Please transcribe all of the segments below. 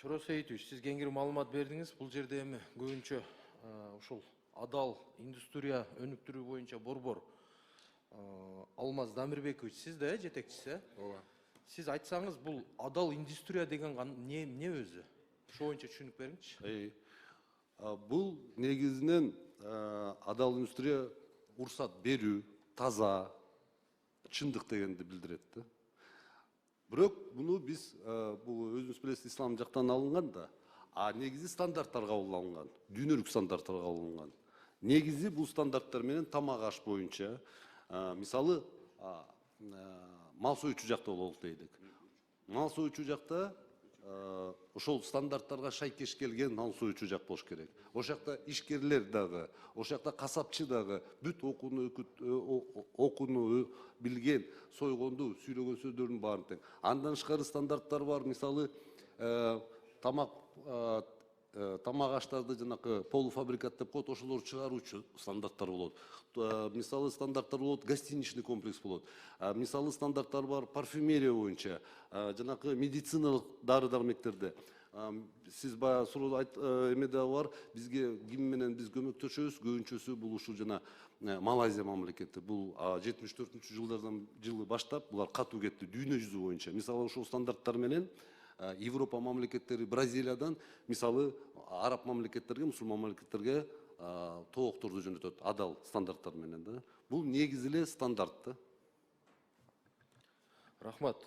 Чоро Сейитович, сиз кеңири маалымат бердиңиз. Бул жерде эми көбүнчө ушул адал индустрия өнүктүрүү боюнча борбор Алмаз Дамирбекович, сиз да жетекчиси, Ооба. Сиз айтсаңыз, бул адал индустрия деген эмне өзү? Ошо боюнча түшүнүк бериңичи. Бул негизинен адал индустрия уруксат берүү, таза, чындык дегенди билдирет да. Бирок буну биз бул өзүңүз билесиз ислам жактан алынган да, негизи стандарттар кабыл алынган, дүйнөлүк стандарттар кабыл алынган. Негизи бул стандарттар менен тамак аш боюнча, мисалы мал союучу жакта бололук дейдик. Мал союучу жакта ошол стандарттарга шайкеш келген мал союучу жак болуш керек. Ошол жакта ишкерлер дагы, ошол жакта касапчы дагы бүт окууну билген, сойгонду, сүйлөгөн сөздөрдүн баарын тең. Андан тышкары стандарттар бар, мисалы тамак аштарды жанакы полуфабрикат деп коет, ошолорду чыгаруучу стандарттар болот. Мисалы стандарттар болот, гостиничный комплекс болот. Мисалы стандарттар бар парфюмерия боюнча, жанакы медициналык дары-дармектерде. Сиз баягы суроо эмеде бар, бизге ким менен биз көмөктөшөбүз, көбүнчөсү бул ушул жана Малайзия мамлекети. Бул 74-жылы баштап булар катуу кетти дүйнө жүзү боюнча. Мисалы ушул стандарттар менен Европа мамлекеттери, Бразилиядан, мисалы араб мамлекеттерге, мусулман мамлекеттерге тоокторду жөнөтөт адал стандарттар менен да. Бул негизи эле стандарт да. Рахмат.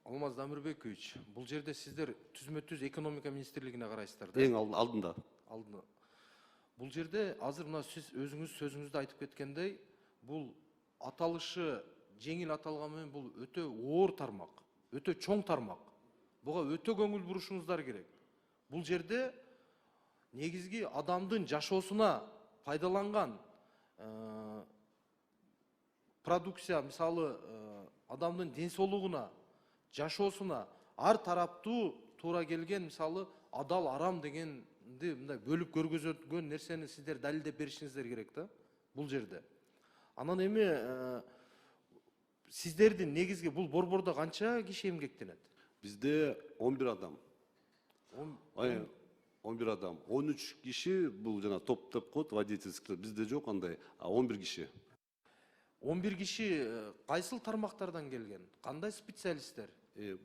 Алмаз Дамирбекович, бул жерде сиздер түзмө-түз экономика министрлигине карайсыздар да? Эң алдында. Бул жерде азыр мына сиз өзүңүз сөзүңүздө айтып кеткендей, бул аталышы жеңил аталган менен бул өтө оор тармак, өтө чоң тармак. Буга өтө көңүл бурушуңуздар керек. Бул жерде негизги адамдын жашоосуна пайдаланган продукция, мисалы адамдын ден соолугуна, жашоосуна ар тараптуу туура келген, мисалы адал арам дегенди мындай бөлүп көргөзгөн нерсени сиздер далилдеп беришиңиздер керек да бул жерде. Анан эми сиздердин негизги бул борбордо канча киши эмгектенет? Бизде 11 адам. 11 адам. 13 киши бул жана топ деп коет, водительский. Бизде жок андай, 11 киши. 11 киши кайсыл тармактардан келген? Кандай специалисттер?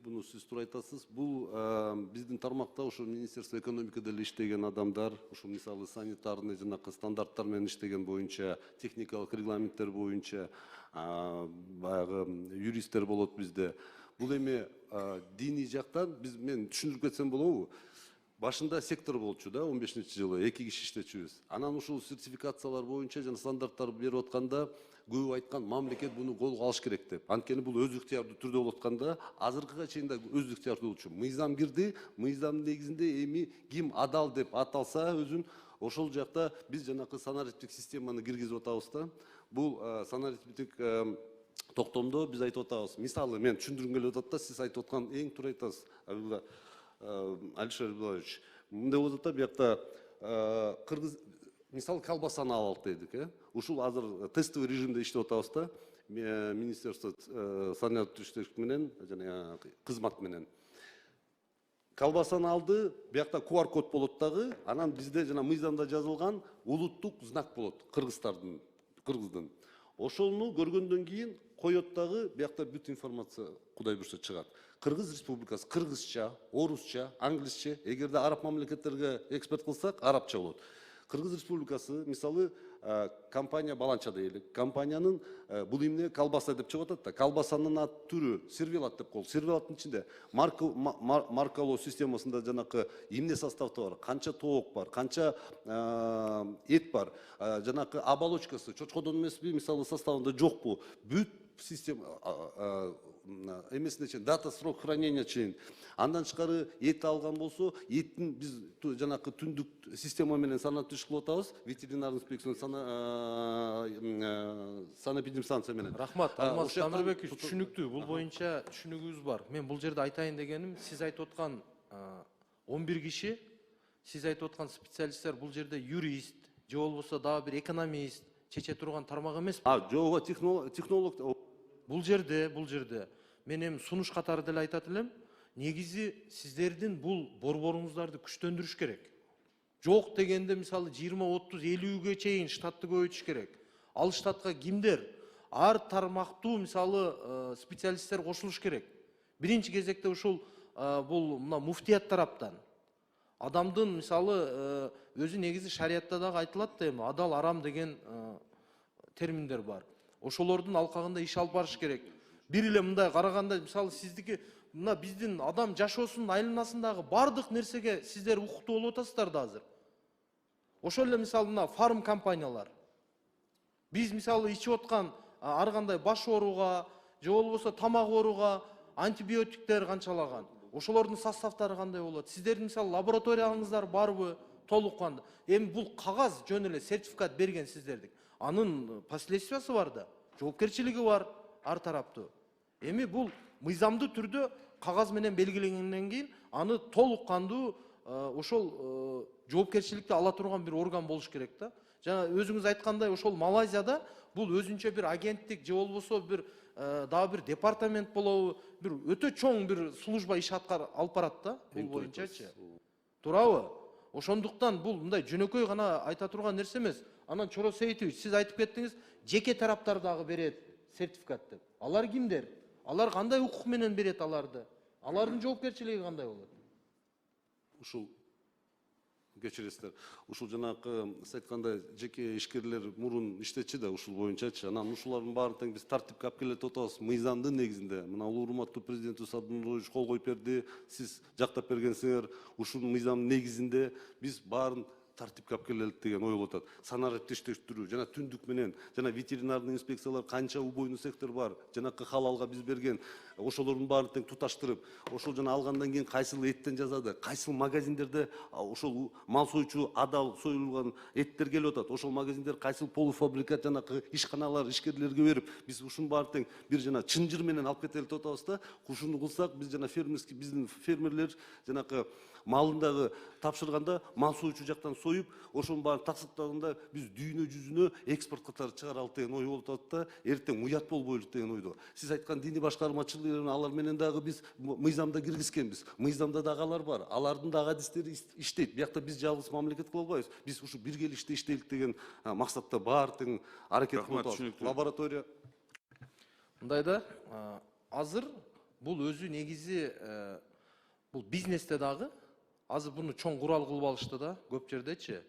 Буну сиз туура айтасыз. Бул биздин тармакта ошо Министерство экономикада эле иштеген адамдар, ошо мисалы санитарный жанакы стандарттар менен иштеген боюнча, техникалык регламенттер боюнча баягы юристтер болот бизде. Бул эми диний жактан мен түшүндүрүп кетсем болобу? Башында сектор болчу да 15-жылы 2 киши иштечүбүз. Анан ушул сертификациялар боюнча жана стандарттар берип атканда көп айткан мамлекет буну колго алыш керек деп. Анткени бул өз ыктыярдуу түрдө болуп атканда, азыркыга чейин да өз ыктыярдуу болчу. Мыйзам кирди, мыйзамдын негизинде эми ким адал деп аталса өзүн, ошол жакта биз жанакы санариптик системаны киргизип атабыз да. Бул санариптик токтомдо биз айтып атабыз. Мисалы мен түшүндүргүм келип атат да, сиз айтып аткан эң туура айтасыз. Алишер Абдуллаевич, мындай болуп атат да, биякта кыргыз мисалы колбасаны алалык дедик, Ушул азыр тестовый режимде иштеп атабыз да, Министерство санариптик менен жана кызмат менен. Колбасаны алды, биякта QR код болот дагы, анан бизде жана мыйзамда жазылган улуттук знак болот, кыргыздын. Ошону көргөндөн кийин коет дагы, биякта бүт информация Кудай буйрса чыгат. Кыргыз Республикасы кыргызча, орусча, англисче, эгерде араб мамлекеттерге экспорт кылсак, арабча болот. Кыргыз Республикасы, мисалы, компания баланча дейли. Компаниянын бул эмне колбаса деп чыгып атат да. Колбасанын ат түрү сервелат деп коет. Сервелаттын ичинде маркалоо системасында жанакы эмне составы бар, канча тоок бар, канча эт бар, жанакы оболочкасы чочкодон эмеспи, мисалы составында жокпу. Бүт система эмесине чейин, дата срок хранения чейин. Андан тышкары эт алган болсо, эттин биз жанакы түндүк система менен санаптыш кылып атабыз, ветеринарный инспекция, санэпидемстанция менен. Рахмат, Алмаз Дамирбекович, түшүнүктүү. Бул боюнча түшүнүгүңүз бар. Мен бул жерде айтайын дегеним, сиз айтып аткан 11 киши, сиз айтып аткан специалисттер бул жерде юрист, же болбосо дагы бир экономист, чече турган тармак эмес. Жок, технолог. Бул жерде мен эми сунуш катары деле айтат элем. негизи сиздердин бул борборуңуздарды күчтөндүрүш керек. Жок дегенде мисалы 20, 30, 50-ге чейин штатты көбөйтүш керек. Ал штатка кимдер? Ар тармактуу мисалы специалисттер кошулуш керек. Биринчи кезекте ушул бул мына муфтият тараптан адамдын мисалы өзү негизи шариятта дагы айтылат да, эми адал арам деген терминдер бар. Ошолордун алкагында иш алып барыш керек. Бир эле мындай караганда мисалы сиздики мына биздин адам жашоосунун айланасындагы бардык нерсеге сиздер укуктуу болуп атасыздар да азыр. Ошол эле мисалы мына фарм компаниялар. Биз мисалы ичип аткан ар кандай баш ооруга, же болбосо тамак ооруга антибиотиктер канчалаган. Ошолордун составтары кандай болот? Сиздердин мисалы лабораторияңыздар барбы? Толук кандай? Эми бул кагаз жөн эле сертификат берген сиздердик. Анын последствиясы бар да, жоопкерчилиги бар ар тараптуу. Эми бул мыйзамдуу түрдө кагаз менен белгиленгенден кийин аны толук кандуу ошол жоопкерчиликти ала турган бир орган болуш керек да. Жана өзүңүз айткандай ошол Малайзияда бул өзүнчө бир агенттик же болбосо бир дагы бир департамент болобу, бир өтө чоң бир служба иш алып барат да бул боюнчачы. Туурабы? Ошондуктан бул мындай жөнөкөй гана айта турган нерсе эмес. Анан Чоро Сейитович, сиз айтып кеттиңиз, жеке тараптар дагы берет сертификат деп. Алар кимдер? Алар кандай укук менен берет аларды? Алардын жоопкерчилиги кандай болот? Ушул кечиресиздер. Ушул жанагы сиз айткандай жеке ишкерлер мурун иштечи да ушул боюнчачы. Анан ушулардын баарын тең биз тартипке алып келет атабыз. Мыйзамдын негизинде. Мына улуу урматтуу президентибиз Сооронбай кол коюп берди. Сиз жактап бергенсиңер. Ушул мыйзамдын негизинде биз баарын тартипке алып келелик деген ой болуп атат. Санарип тештирүү жана түндүк менен жана ветеринардын инспекциялар канча убойну сектор бар, жанакы халалга биз берген ошолордун баарын тең туташтырып, ошол жана алгандан кийин кайсыл эттен жазады, кайсыл магазиндерде ошол мал соючу адал союлган эттер келип атат, ошол магазиндер кайсыл полуфабрикат жанакы ишканалар ишкерлерге берип, биз ушунун баарын тең бир жана чынжыр менен алып кетели деп атабыз да. Ушуну кылсак биз жана фермерский биздин фермерлер жанакы малын дагы тапшырганда мал соючу жактан союп, ошонун баарын тасдыктаганда биз дүйнө жүзүнө экспорт катары чыгаралык деген ой болуп атат да. Эртең уят болбойлук деген ойдо. Сиз айткан диний башкармачылык алар менен дагы биз мыйзамда киргизкенбиз. Мыйзамда дагы алар бар. Алардын дагы адистери иштейт. Биякта биз жалгыз мамлекет кыла албайбыз. Биз ушу биргелиште иштейлик деген максатта баары тең аракет кылып атабыз. Лаборатория. Мындай да, азыр бул өзү негизи бул бизнесте дагы азыр буну чоң курал кылып алышты да, көп жердечи.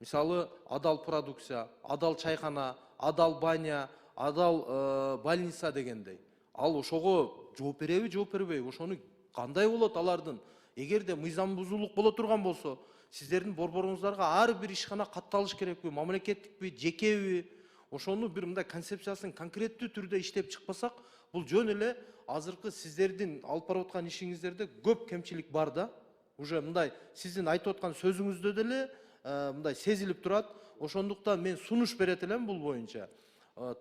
Мисалы, адал продукция, адал чайхана, адал баня, адал больница дегендей. Ал ошого жооп береби, жооп бербейби? Ошону кандай болот алардын? Эгерде мыйзам бузуулук боло турган болсо, сиздердин борборуңуздарга ар бир ишкана катталыш керекпи, мамлекеттикпи, жекеби? Ошону бир мындай концепциясын конкреттүү түрдө иштеп чыкпасак, бул жөн эле азыркы сиздердин алып барып аткан ишиңиздерде көп кемчилик бар да. Уже мындай сиздин айтып аткан сөзүңүздө деле мындай сезилип турат. Ошондуктан мен сунуш берет элем бул боюнча.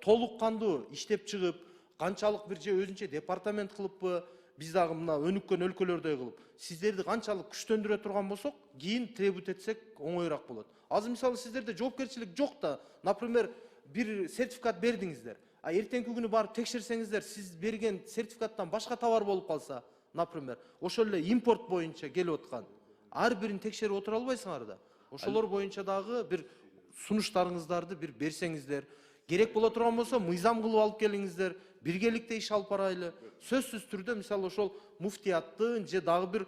Толук кандуу иштеп чыгып, канчалык бир же өзүнчө департамент кылыппы, биз дагы мына өнүккөн өлкөлөрдөй кылып, сиздерди канчалык күчтөндүрө турган болсок, кийин требут этсек оңоюраак болот. Азыр мисалы сиздерде жоопкерчилик жок да, например, бир сертификат бердиңиздер. А эртеңки күнү барып текшерсеңиздер, сиз берген сертификаттан башка товар болуп калса, например, ошол эле импорт боюнча келип аткан, ар бирин текшерип отура албайсыңар да. Ошолор боюнча дагы бир сунуштарыңыздарды бир берсеңиздер, керек боло турган болсо мыйзам кылып алып келиңиздер, биргеликте иш алып барайлы. Сөзсүз түрдө мисалы ошол муфтияттын же дагы бир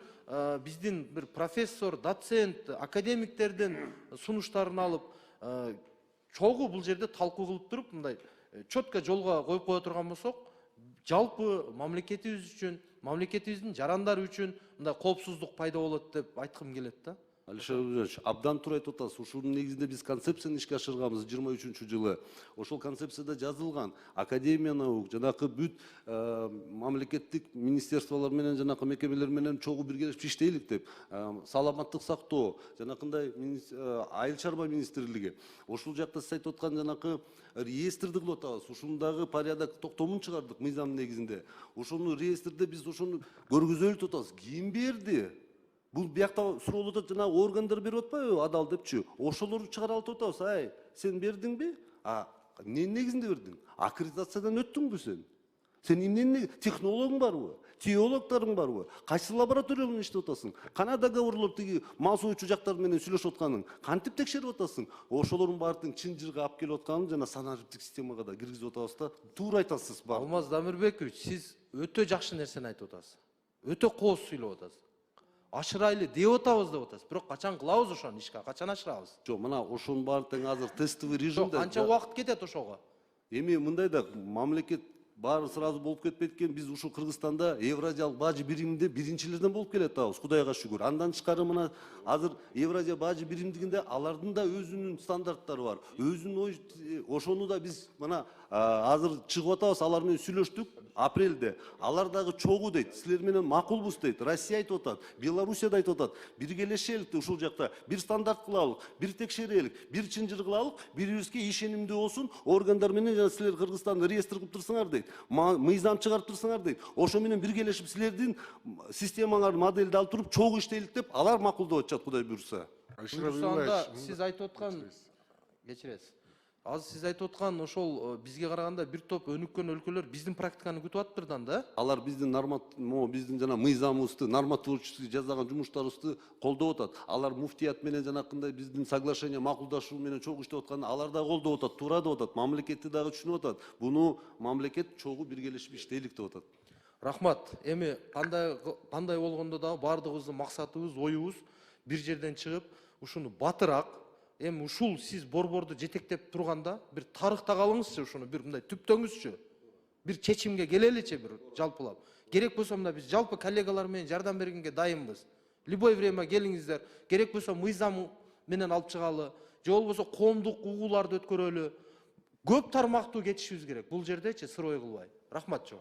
биздин бир профессор, доцент, академиктердин сунуштарын алып, чогуу бул жерде талкуу кылып туруп, мындай четко жолго коюп кое турган болсок, жалпы мамлекетибиз үчүн, мамлекетибиздин жарандары үчүн мындай коопсуздук пайда болот деп айткым келет да. Алишер Абдуллович, абдан туура айтып атасыз. Ушунун негизинде биз концепцияны ишке ашырганбыз 23-жылы. Ошол концепцияда жазылган академия наук, жанакы бүт мамлекеттик министерстволор менен жанакы мекемелер менен чогуу биргелешип иштейлик деп, саламаттык сактоо, жанакындай айыл чарба министрлиги. Ошол жакта сиз айтып аткан жанакы реестрди кылып атабыз. Ушунун дагы порядок токтомун чыгардык мыйзамдын негизинде. Ошону реестрде биз ошону көргүзөлүп атабыз. Ким берди? Бул биякта суроолуп атат, жана органдар берип атпайбы, адал депчи. Ошолорду чыгара алып атабыз. Ай, сен бердиңби? Эмненин негизинде бердиң? Аккредитациядан өттүңбү сен? Сен эмненин технологуң барбы? Теологторуң барбы? Кайсы лаборатория менен иштеп атасың? Кана договорлор тиги мал союучу жактар менен сүйлөшүп атканың? Кантип текшерип атасың? Ошолордун баардыгын чын жырга алып келип атканын жана санариптик системага да киргизип атабыз да. Туура айтасыз бар. Алмаз Дамирбекович, сиз өтө жакшы нерсени айтып атасыз. Өтө кооз сүйлөп атасыз. Ашырайлы деп атабыз деп атасыз. Бирок качан кылабыз ошону ишке? Качан ашырабыз? Жок, мына ошонун баары тең азыр тестовый Жок, режимде. канча убакыт кетет ошого? Эми мындай да мамлекет баары сразу болуп кетпейт экен. Биз ушул Кыргызстанда Евразиялык бажы бириминде биринчилерден болуп келатабыз, Кудайга шүгүр. Андан тышкары мына азыр Евразия бажы биримдигинде алардын да өзүнүн стандарттары бар. Өзүнүн ошону да биз мына азыр чыгып атабыз, алар менен сүйлөштүк. Апрелде алар дагы чогуу дейт, силер менен макулбуз дейт. Россия айтып атат, Белоруссия да айтып атат. Биргелешелик ушул жакта бир стандарт кылалык, бир текшерелик, бир чынжыр кылалык, бири-бирибизге ишенимдүү болсун, органдар менен жана силер Кыргызстанда реестр кылып турсаңар дейт. Мыйзам чыгарып турсаңар дейт. Ошо менен биргелешип силердин системаңар моделди алып туруп чогуу иштейлик деп алар макулдап атышат, Кудай буйрса. Буюрсанда сиз айтып аткан кечиресиз. Азыр сиз айтып аткан ошол бизге караганда бир топ өнүккөн өлкөлөр биздин практиканы күтүп атыптырдан да? Алар биздин биздин жана мыйзамыбызды, нормативдүү жасаган жумуштарыбызды колдоп атат. Алар муфтият менен жанакындай биздин соглашение макулдашуу менен чогуу иштеп атканын алар да колдоп атат, туура деп атат. Мамлекетти дагы түшүнүп атат. Буну мамлекет чогуу биргелешип иштейлик деп атат. Рахмат. Эми кандай болгондо дагы баардыгыбыздын максатыбыз, оюбуз бир жерден чыгып, ушуну батыраак, эми ушул сиз борборду жетектеп турганда бир тарыхта калыңызчы, ушуну бир мындай түптөңүзчү. Бир чечимге келеличи бир жалпылап. Керек болсо мына биз жалпы коллегалар менен жардам бергенге дайынбыз. Любой время келиңиздер. Керек болсо мыйзам менен алып чыгалы, же болбосо коомдук угууларды өткөрөлү. Көп тармактуу кетишибиз керек. Бул жердечи сыр ой кылбай. Рахмат жоо.